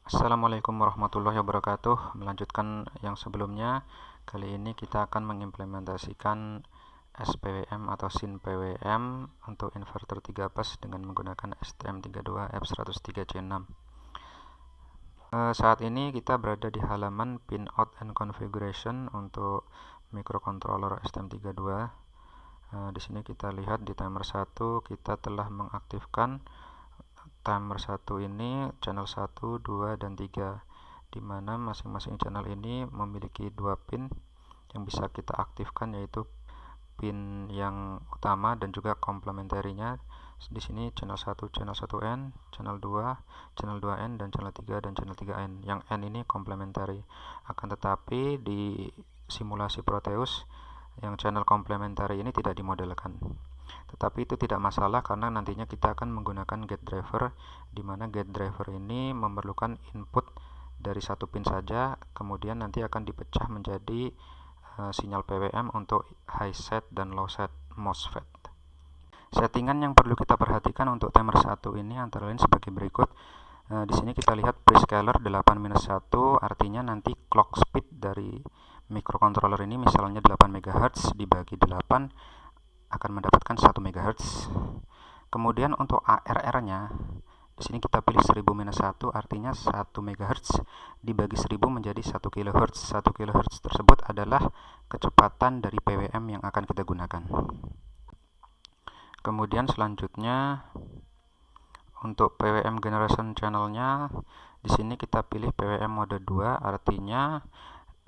Assalamualaikum warahmatullahi wabarakatuh. Melanjutkan yang sebelumnya, kali ini kita akan mengimplementasikan SPWM atau SYN PWM untuk inverter 3 bus dengan menggunakan STM32F103C6. Saat ini kita berada di halaman pinout and configuration untuk microcontroller STM32. Di sini kita lihat di timer 1 kita telah mengaktifkan timer 1 ini channel 1, 2, dan 3, di mana masing-masing channel ini memiliki 2 pin yang bisa kita aktifkan, yaitu pin yang utama dan juga komplementerinya. Di sini channel 1, channel 1N, channel 2, channel 2N, dan channel 3 dan channel 3N. Yang N ini komplementari. Akan tetapi di simulasi Proteus yang channel komplementari ini tidak dimodelkan. Tetapi itu tidak masalah karena nantinya kita akan menggunakan gate driver, di mana gate driver ini memerlukan input dari satu pin saja, kemudian nanti akan dipecah menjadi sinyal PWM untuk high set dan low set MOSFET. Settingan yang perlu kita perhatikan untuk timer 1 ini antara lain sebagai berikut. Di sini kita lihat prescaler 8-1, artinya nanti clock speed dari microcontroller ini misalnya 8 MHz dibagi 8 akan mendapatkan 1 MHz. Kemudian untuk ARR-nya di sini kita pilih 1000-1, artinya 1 MHz dibagi 1000 menjadi 1 kHz. 1 kHz tersebut adalah kecepatan dari PWM yang akan kita gunakan. Kemudian selanjutnya untuk PWM generation channelnya, di sini kita pilih PWM mode 2, artinya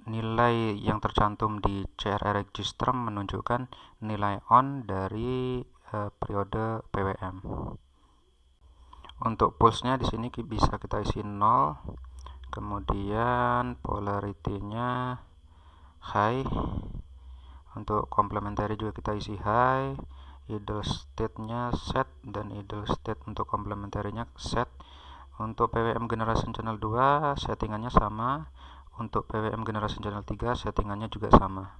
nilai yang tercantum di CRR register menunjukkan nilai on dari periode PWM. Untuk pulse-nya di sini bisa kita isi 0, kemudian polarity-nya high. Untuk complementary juga kita isi high, idle state-nya set, dan idle state untuk complementary-nya set. Untuk PWM generation channel 2 settingannya sama. Untuk PWM generation channel 3 settingannya juga sama.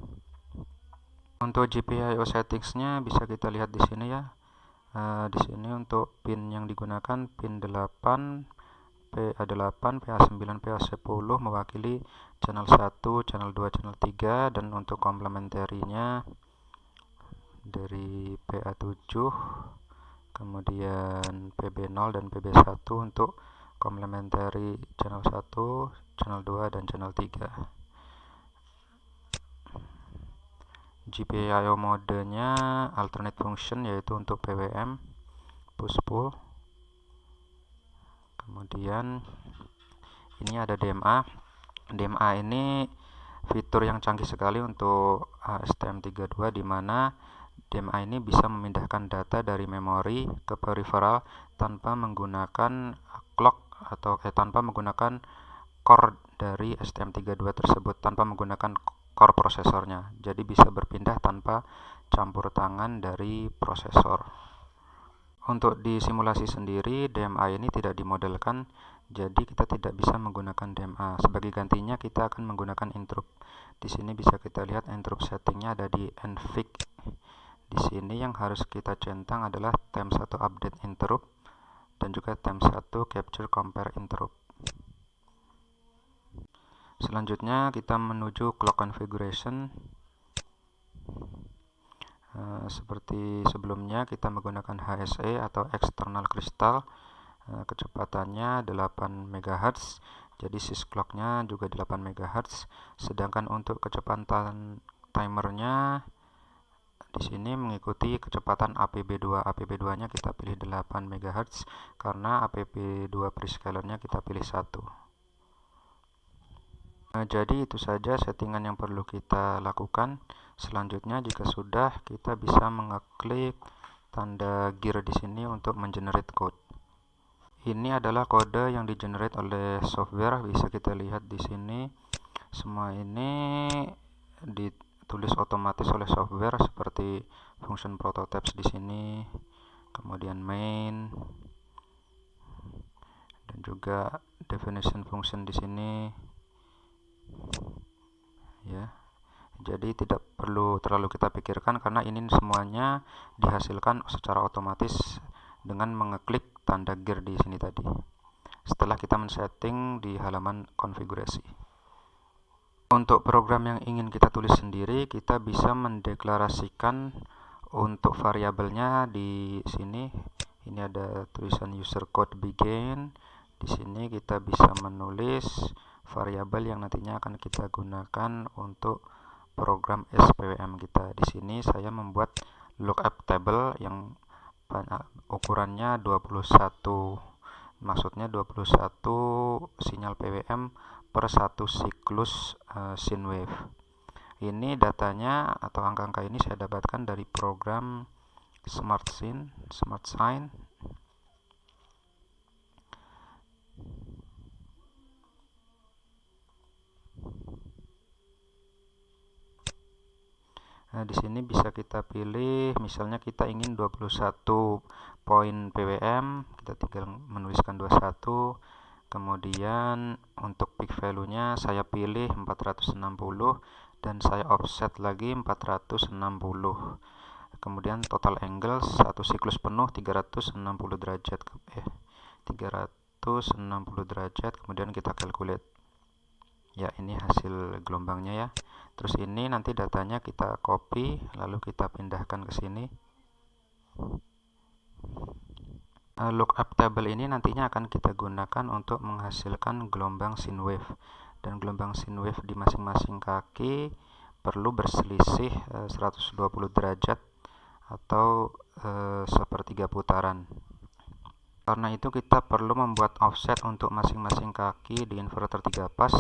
Untuk GPIO settings-nya bisa kita lihat di sini ya. Di sini untuk pin yang digunakan pin 8, PA8, PA9, PA10 mewakili channel 1, channel 2, channel 3, dan untuk komplementarinya dari PA7, kemudian PB0 dan PB1 untuk komplementari channel 1, channel 2, dan channel 3. GPIO modenya alternate function, yaitu untuk PWM push pull. Kemudian ini ada DMA. DMA ini fitur yang canggih sekali untuk STM32, di mana DMA ini bisa memindahkan data dari memori ke peripheral tanpa menggunakan clock atau tanpa menggunakan core dari STM32 tersebut, tanpa menggunakan core prosesornya. Jadi bisa berpindah tanpa campur tangan dari prosesor. Untuk di simulasi sendiri DMA ini tidak dimodelkan, jadi kita tidak bisa menggunakan DMA. Sebagai gantinya kita akan menggunakan interrupt. Di sini bisa kita lihat interrupt settingnya ada di NVIC. Di sini yang harus kita centang adalah time 1 update interrupt dan juga time 1 capture compare interrupt. Selanjutnya kita menuju clock configuration. Seperti sebelumnya kita menggunakan HSE atau external crystal. Kecepatannya 8 MHz, jadi sys clock-nya juga 8 MHz. Sedangkan untuk kecepatan timernya di sini mengikuti kecepatan APB2. APB2-nya kita pilih 8 MHz karena APB2 prescaler-nya kita pilih 1. Jadi itu saja settingan yang perlu kita lakukan. Selanjutnya jika sudah, kita bisa mengeklik tanda gear di sini untuk mengenerate code. Ini adalah kode yang digenerate oleh software, bisa kita lihat di sini. Semua ini ditulis otomatis oleh software seperti function prototypes di sini, kemudian main, dan juga definition function di sini. Ya. Jadi tidak perlu terlalu kita pikirkan karena ini semuanya dihasilkan secara otomatis dengan mengeklik tanda gear di sini tadi. setelah kita men-setting di halaman konfigurasi. Untuk program yang ingin kita tulis sendiri, kita bisa mendeklarasikan untuk variabelnya di sini. Ini ada tulisan user code begin. Di sini kita bisa menulis variabel yang nantinya akan kita gunakan untuk program SPWM kita. Di sini saya membuat lookup table yang ukurannya 21, maksudnya 21 sinyal PWM per satu siklus sine wave. Ini datanya atau angka-angka ini saya dapatkan dari program SmartSign. Nah, di sini bisa kita pilih, misalnya kita ingin 21 poin PWM, kita tinggal menuliskan 21. Kemudian untuk peak value-nya saya pilih 460 dan saya offset lagi 460. Kemudian total angle satu siklus penuh 360 derajat. 360 derajat, kemudian kita calculate. Ya, ini hasil gelombangnya ya. Terus ini nanti datanya kita copy lalu kita pindahkan ke sini. Lookup table ini nantinya akan kita gunakan untuk menghasilkan gelombang sine wave, dan gelombang sine wave di masing-masing kaki perlu berselisih 120 derajat atau sepertiga putaran. Karena itu kita perlu membuat offset untuk masing-masing kaki di inverter 3 pas,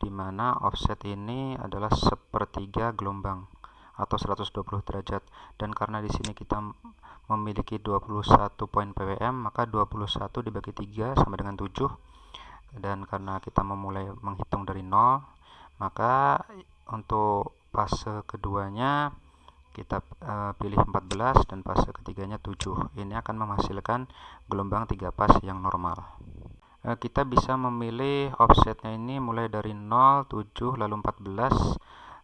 di mana offset ini adalah sepertiga gelombang atau 120 derajat. Dan karena di sini kita memiliki 21 poin PWM, maka 21 dibagi 3 sama dengan 7. Dan karena kita memulai menghitung dari 0, maka untuk fase keduanya kita pilih 14 dan fase ketiganya 7. Ini akan menghasilkan gelombang 3 pas yang normal. Kita bisa memilih offsetnya ini mulai dari 0, 7, lalu 14,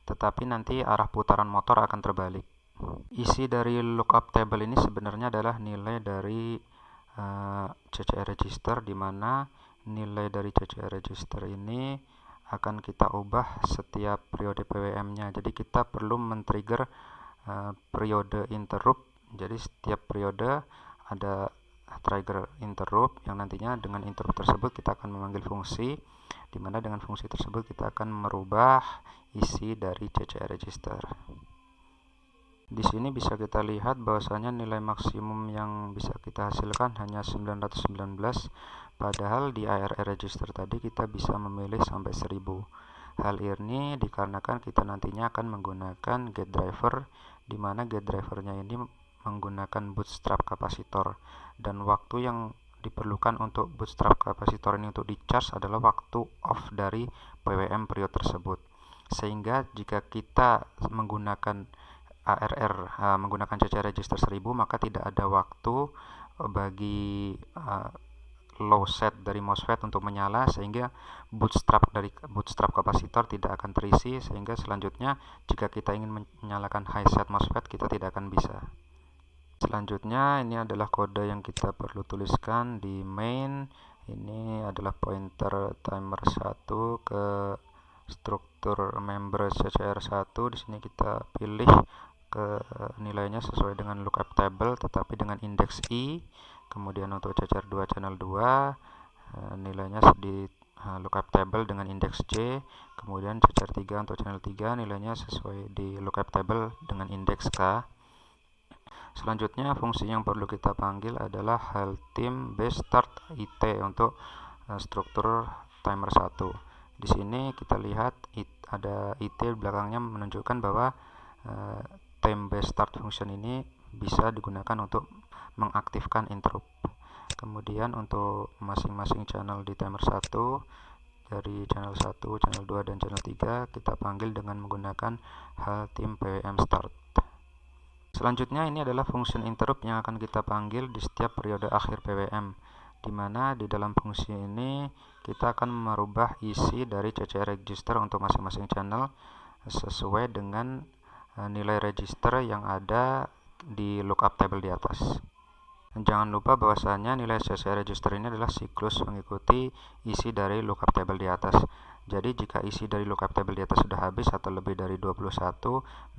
tetapi nanti arah putaran motor akan terbalik. Isi dari lookup table ini sebenarnya adalah nilai dari CCR register, di mana nilai dari CCR register ini akan kita ubah setiap periode PWM-nya. Jadi kita perlu men-trigger periode interrupt. Jadi setiap periode ada trigger interrupt yang nantinya dengan interrupt tersebut kita akan memanggil fungsi, di mana dengan fungsi tersebut kita akan merubah isi dari CCR register. Di sini bisa kita lihat bahwasanya nilai maksimum yang bisa kita hasilkan hanya 919, padahal di ARR register tadi kita bisa memilih sampai 1000. Hal ini dikarenakan kita nantinya akan menggunakan gate driver, di mana gate drivernya ini menggunakan bootstrap kapasitor, dan waktu yang diperlukan untuk bootstrap kapasitor ini untuk di-charge adalah waktu off dari PWM periode tersebut. Sehingga jika kita menggunakan ARR menggunakan CCR register 1000, maka tidak ada waktu bagi low set dari MOSFET untuk menyala, sehingga bootstrap kapasitor tidak akan terisi, sehingga selanjutnya jika kita ingin menyalakan high set MOSFET kita tidak akan bisa. Selanjutnya ini adalah kode yang kita perlu tuliskan di main. Ini adalah pointer timer 1 ke struktur member CCR 1. Di sini kita pilih ke nilainya sesuai dengan lookup table tetapi dengan indeks I. Kemudian untuk CCR 2 channel 2 nilainya di lookup table dengan indeks J. Kemudian CCR 3 untuk channel 3 nilainya sesuai di lookup table dengan indeks K. Selanjutnya fungsi yang perlu kita panggil adalah heltim base start IT untuk struktur timer 1. Di sini kita lihat ada IT belakangnya menunjukkan bahwa time base start function ini bisa digunakan untuk mengaktifkan interrupt. Kemudian untuk masing-masing channel di timer 1, dari channel 1, channel 2, dan channel 3 kita panggil dengan menggunakan heltim PWM start. Selanjutnya ini adalah function interrupt yang akan kita panggil di setiap periode akhir PWM, di mana di dalam fungsi ini kita akan merubah isi dari CCR register untuk masing-masing channel sesuai dengan nilai register yang ada di lookup table di atas. Jangan lupa bahwasanya nilai CCR register ini adalah siklus mengikuti isi dari lookup table di atas. Jadi jika isi dari lookup table di atas sudah habis atau lebih dari 21,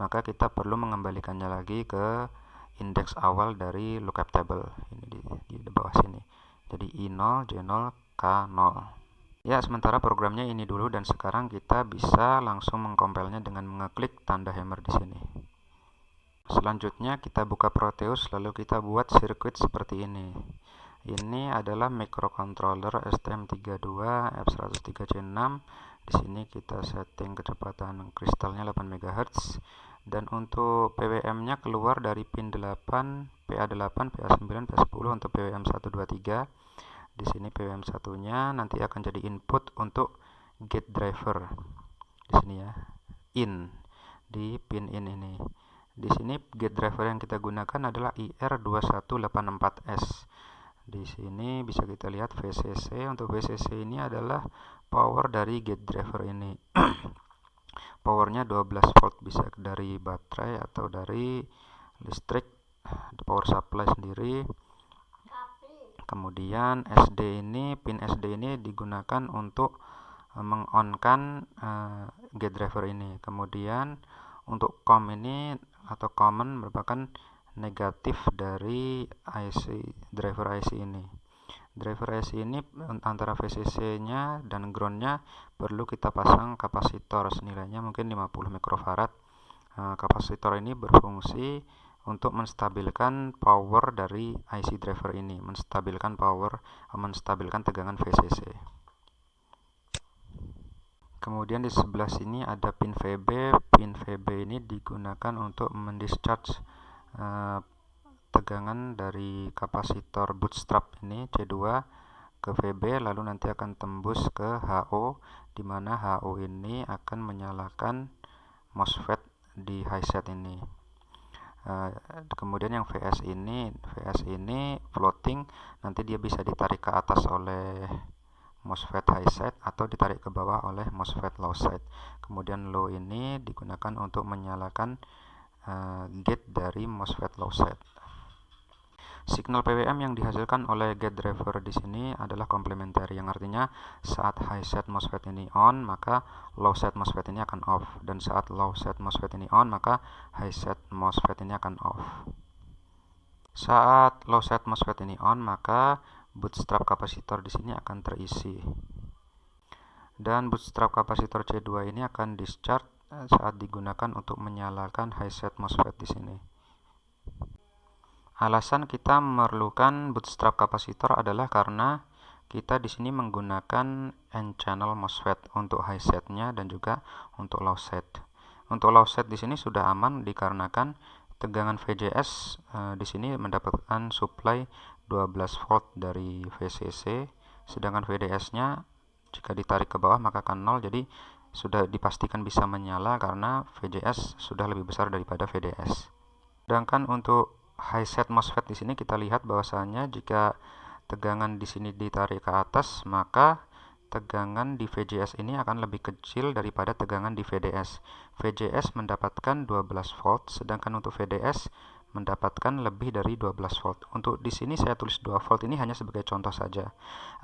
maka kita perlu mengembalikannya lagi ke indeks awal dari lookup table. Ini di bawah sini. Jadi I0, J0, K0. Ya, sementara programnya ini dulu dan sekarang kita bisa langsung mengkompilnya dengan mengeklik tanda hammer di sini. Selanjutnya kita buka Proteus lalu kita buat sirkuit seperti ini. Ini adalah microcontroller STM32 F103C6. Di sini kita setting kecepatan kristalnya 8 MHz dan untuk PWM-nya keluar dari pin 8, PA8, PA9, PA10 untuk PWM 123. Di sini PWM 1-nya nanti akan jadi input untuk gate driver. Di sini ya, in di pin in ini. Di sini gate driver yang kita gunakan adalah IR2184S. Di sini bisa kita lihat VCC. Untuk VCC ini adalah power dari gate driver ini. Powernya 12 volt, bisa dari baterai atau dari listrik, power supply sendiri. Kemudian SD ini, pin SD ini digunakan untuk mengonkan gate driver ini. Kemudian untuk COM ini atau common merupakan negatif dari driver IC ini. Driver IC ini antara VCC-nya dan ground-nya perlu kita pasang kapasitor senilainya mungkin 50 mikrofarad. Kapasitor ini berfungsi untuk menstabilkan power dari IC driver ini, menstabilkan tegangan VCC. Kemudian di sebelah sini ada pin VB. Pin VB ini digunakan untuk mendischarge tegangan dari kapasitor bootstrap ini C2 ke VB, lalu nanti akan tembus ke HO, di mana HO ini akan menyalakan MOSFET di highset ini. Kemudian yang VS ini floating, nanti dia bisa ditarik ke atas oleh MOSFET high side atau ditarik ke bawah oleh MOSFET low side. Kemudian low ini digunakan untuk menyalakan gate dari MOSFET low side. Signal PWM yang dihasilkan oleh gate driver di sini adalah komplementer, yang artinya saat high side MOSFET ini on, maka low side MOSFET ini akan off, dan saat low side MOSFET ini on, maka high side MOSFET ini akan off. Saat low side MOSFET ini on, maka bootstrap kapasitor di sini akan terisi. Dan bootstrap kapasitor C2 ini akan discharge saat digunakan untuk menyalakan high side MOSFET di sini. Alasan kita memerlukan bootstrap kapasitor adalah karena kita di sini menggunakan N-channel MOSFET untuk high side-nya dan juga untuk low side. Untuk low side di sini sudah aman dikarenakan tegangan VGS di sini mendapatkan supply 12 volt dari VCC, sedangkan VDS-nya jika ditarik ke bawah maka akan 0, jadi sudah dipastikan bisa menyala karena VGS sudah lebih besar daripada VDS. Sedangkan untuk high side MOSFET di sini kita lihat bahwasanya jika tegangan di sini ditarik ke atas, maka tegangan di VGS ini akan lebih kecil daripada tegangan di VDS. VGS mendapatkan 12 volt, sedangkan untuk VDS mendapatkan lebih dari 12 volt. Untuk di sini saya tulis 2 volt ini hanya sebagai contoh saja.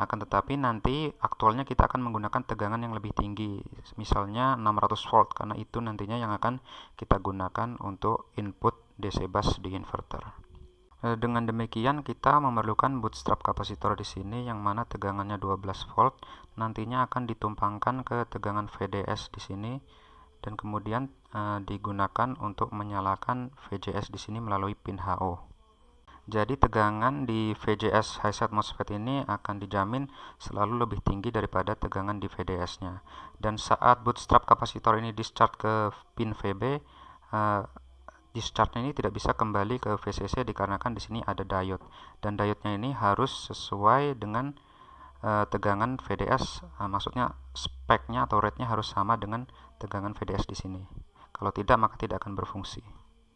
Akan tetapi nanti aktualnya kita akan menggunakan tegangan yang lebih tinggi, misalnya 600 volt, karena itu nantinya yang akan kita gunakan untuk input DC bus di inverter. Dengan demikian kita memerlukan bootstrap kapasitor di sini yang mana tegangannya 12 volt, nantinya akan ditumpangkan ke tegangan VDS di sini dan kemudian digunakan untuk menyalakan VGS di sini melalui pin HO. Jadi tegangan di VGS high side MOSFET ini akan dijamin selalu lebih tinggi daripada tegangan di VDS-nya. Dan saat bootstrap kapasitor ini discharge ke pin VB, discharge ini tidak bisa kembali ke VCC dikarenakan di sini ada diode, dan diode-nya ini harus sesuai dengan tegangan VDS, maksudnya speknya atau rate-nya harus sama dengan tegangan VDS di sini. Kalau tidak maka tidak akan berfungsi.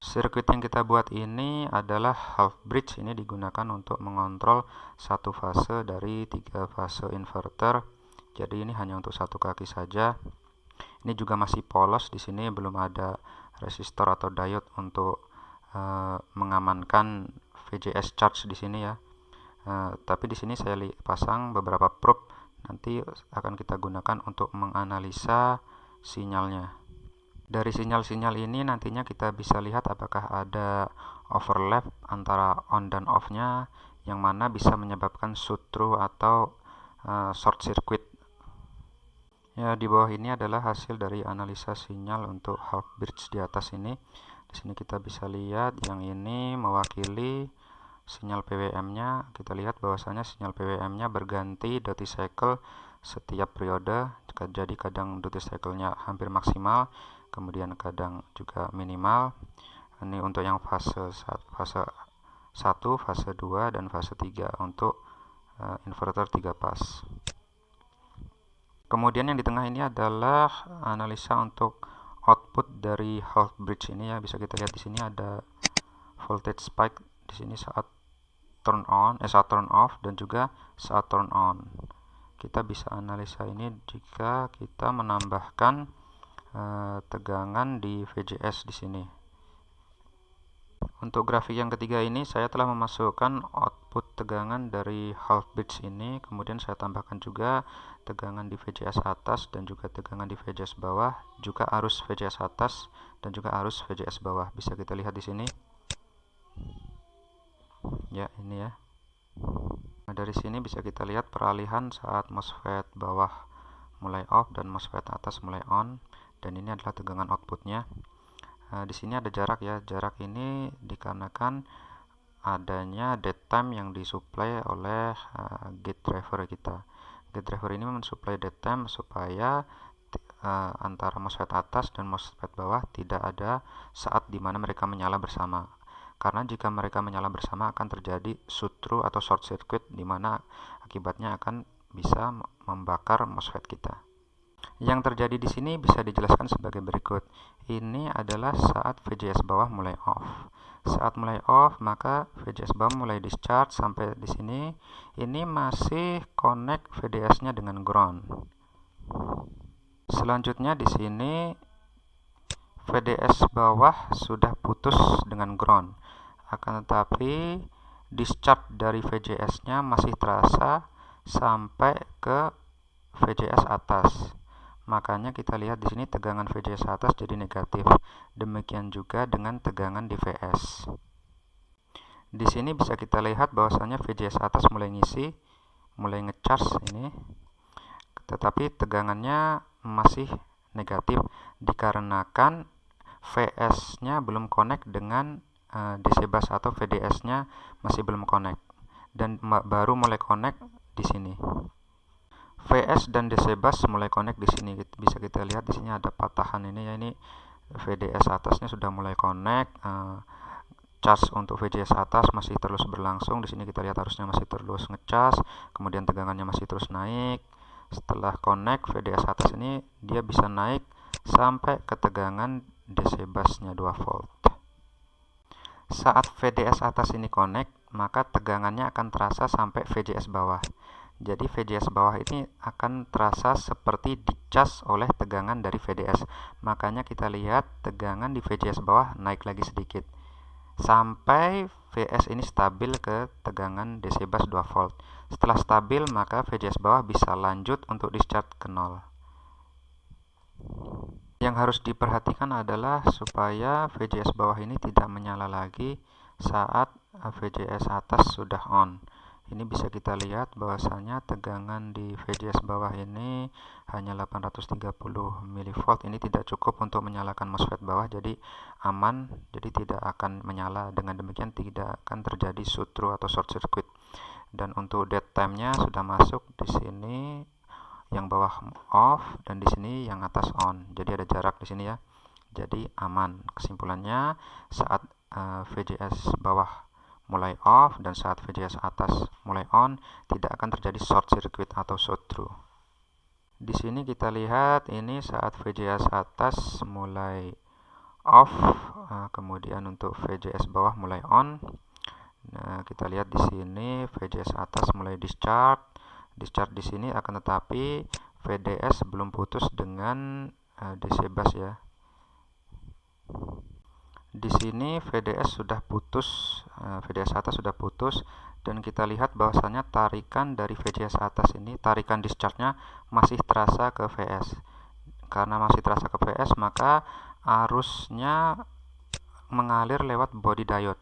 Sirkuit yang kita buat ini adalah half bridge, ini digunakan untuk mengontrol satu fase dari 3 fase inverter. Jadi ini hanya untuk satu kaki saja. Ini juga masih polos, di sini belum ada resistor atau diode untuk mengamankan VGS charge di sini ya. Tapi di sini saya pasang beberapa probe, nanti akan kita gunakan untuk menganalisa sinyalnya. Dari sinyal-sinyal ini nantinya kita bisa lihat apakah ada overlap antara on dan off-nya, yang mana bisa menyebabkan shoot-through atau short circuit. Ya, di bawah ini adalah hasil dari analisa sinyal untuk half bridge di atas ini. Di sini kita bisa lihat yang ini mewakili sinyal PWM-nya. Kita lihat bahwasanya sinyal PWM-nya berganti duty cycle setiap periode. Jadi kadang duty cycle-nya hampir maksimal, kemudian kadang juga minimal. Ini untuk yang fase 1, fase 2, dan fase 3 untuk inverter 3 pas. Kemudian yang di tengah ini adalah analisa untuk output dari half bridge ini ya. Bisa kita lihat di sini ada voltage spike di sini saat turn off dan juga saat turn on. Kita bisa analisa ini jika kita menambahkan tegangan di VGS di sini. Untuk grafik yang ketiga ini saya telah memasukkan output tegangan dari half bridge ini, kemudian saya tambahkan juga tegangan di VGS atas dan juga tegangan di VGS bawah, juga arus VGS atas dan juga arus VGS bawah. Bisa kita lihat di sini. Ya, ini ya. Nah, dari sini bisa kita lihat peralihan saat MOSFET bawah mulai off dan MOSFET atas mulai on, dan ini adalah tegangan outputnya. Di sini ada jarak ya. Jarak ini dikarenakan adanya dead time yang disuplai oleh gate driver kita. Gate driver ini mensuplai dead time supaya antara MOSFET atas dan MOSFET bawah tidak ada saat di mana mereka menyala bersama. Karena jika mereka menyala bersama akan terjadi shoot-through atau short circuit, di mana akibatnya akan bisa membakar MOSFET kita. Yang terjadi di sini bisa dijelaskan sebagai berikut. Ini adalah saat VGS bawah mulai off. Saat mulai off, maka VGS bawah mulai discharge sampai di sini. Ini masih connect VDS-nya dengan ground. Selanjutnya di sini VDS bawah sudah putus dengan ground. Akan tetapi discharge dari VGS-nya masih terasa sampai ke VGS atas. Makanya kita lihat di sini tegangan VGS atas jadi negatif. Demikian juga dengan tegangan di VS. Di sini bisa kita lihat bahwasanya VGS atas mulai ngisi, mulai ngecharge ini. Tetapi tegangannya masih negatif dikarenakan VS-nya belum connect dengan DC bus atau VDS-nya masih belum connect, dan baru mulai connect di sini. VS dan DC bus mulai connect di sini. Bisa kita lihat di sini ada patahan ini ya, ini VDS atasnya sudah mulai connect. Charge untuk VGS atas masih terus berlangsung. Di sini kita lihat harusnya masih terus ngecas, kemudian tegangannya masih terus naik. Setelah connect VDS atas ini dia bisa naik sampai ke tegangan DC busnya 2 volt. Saat VDS atas ini connect, maka tegangannya akan terasa sampai VGS bawah. Jadi VGS bawah ini akan terasa seperti dicas oleh tegangan dari VDS. Makanya kita lihat tegangan di VGS bawah naik lagi sedikit sampai VS ini stabil ke tegangan DC bus 2 volt. Setelah stabil, maka VGS bawah bisa lanjut untuk discharge ke 0. Yang harus diperhatikan adalah supaya VGS bawah ini tidak menyala lagi saat VGS atas sudah on. Ini bisa kita lihat bahwasanya tegangan di VGS bawah ini hanya 830 mV. Ini tidak cukup untuk menyalakan MOSFET bawah, jadi aman, jadi tidak akan menyala. Dengan demikian tidak akan terjadi shoot-through atau short circuit. Dan untuk dead time-nya sudah masuk di sini, yang bawah off dan di sini yang atas on. Jadi ada jarak di sini ya. Jadi aman. Kesimpulannya saat VGS bawah mulai off dan saat VGS atas mulai on, tidak akan terjadi short circuit atau shoot-through. Di sini kita lihat ini saat VGS atas mulai off, kemudian untuk VGS bawah mulai on. Nah, kita lihat di sini VGS atas mulai discharge di sini, akan tetapi VDS belum putus dengan DC bus ya. Di sini VDS sudah putus, VDS atas sudah putus, dan kita lihat bahwasanya tarikan dari VDS atas ini, tarikan discharge-nya masih terasa ke VS. Karena masih terasa ke VS, maka arusnya mengalir lewat body diode.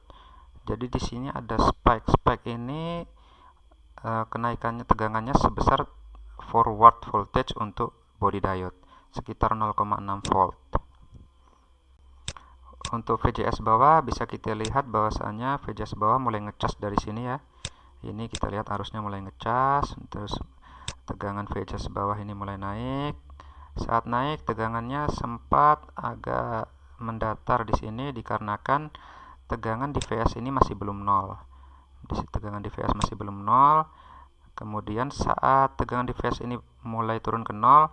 Jadi di sini ada spike. Spike ini kenaikannya tegangannya sebesar forward voltage untuk body diode sekitar 0,6 volt. Untuk VGS bawah bisa kita lihat bahwasanya VGS bawah mulai ngecas dari sini ya. Ini kita lihat arusnya mulai ngecas, terus tegangan VGS bawah ini mulai naik. Saat naik tegangannya sempat agak mendatar di sini dikarenakan tegangan di VS ini masih belum nol. Tegangan di VS masih belum nol. Kemudian saat tegangan di VS ini mulai turun ke nol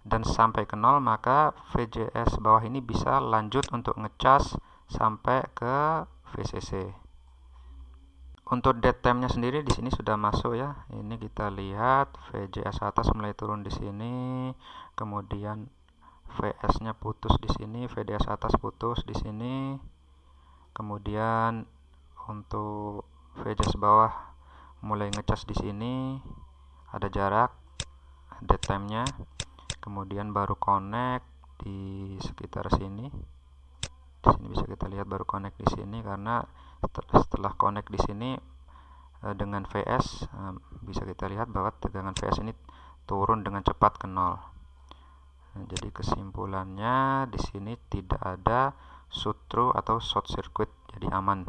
dan sampai ke nol, maka VGS bawah ini bisa lanjut untuk ngecas sampai ke VCC. Untuk dead time-nya sendiri di sini sudah masuk ya. Ini kita lihat VGS atas mulai turun di sini, kemudian VS-nya putus di sini, VDS atas putus di sini. Kemudian untuk VGS bawah mulai ngecas di sini, ada jarak dead time-nya. Kemudian baru connect di sekitar sini. Di sini bisa kita lihat baru connect di sini, karena setelah connect di sini dengan VS bisa kita lihat bahwa tegangan VS ini turun dengan cepat ke nol. Jadi kesimpulannya di sini tidak ada shoot-through atau short circuit, jadi aman.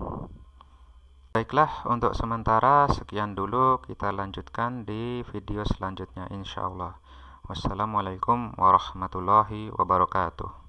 Baiklah, untuk sementara sekian dulu, kita lanjutkan di video selanjutnya insyaallah. Wassalamualaikum warahmatullahi wabarakatuh.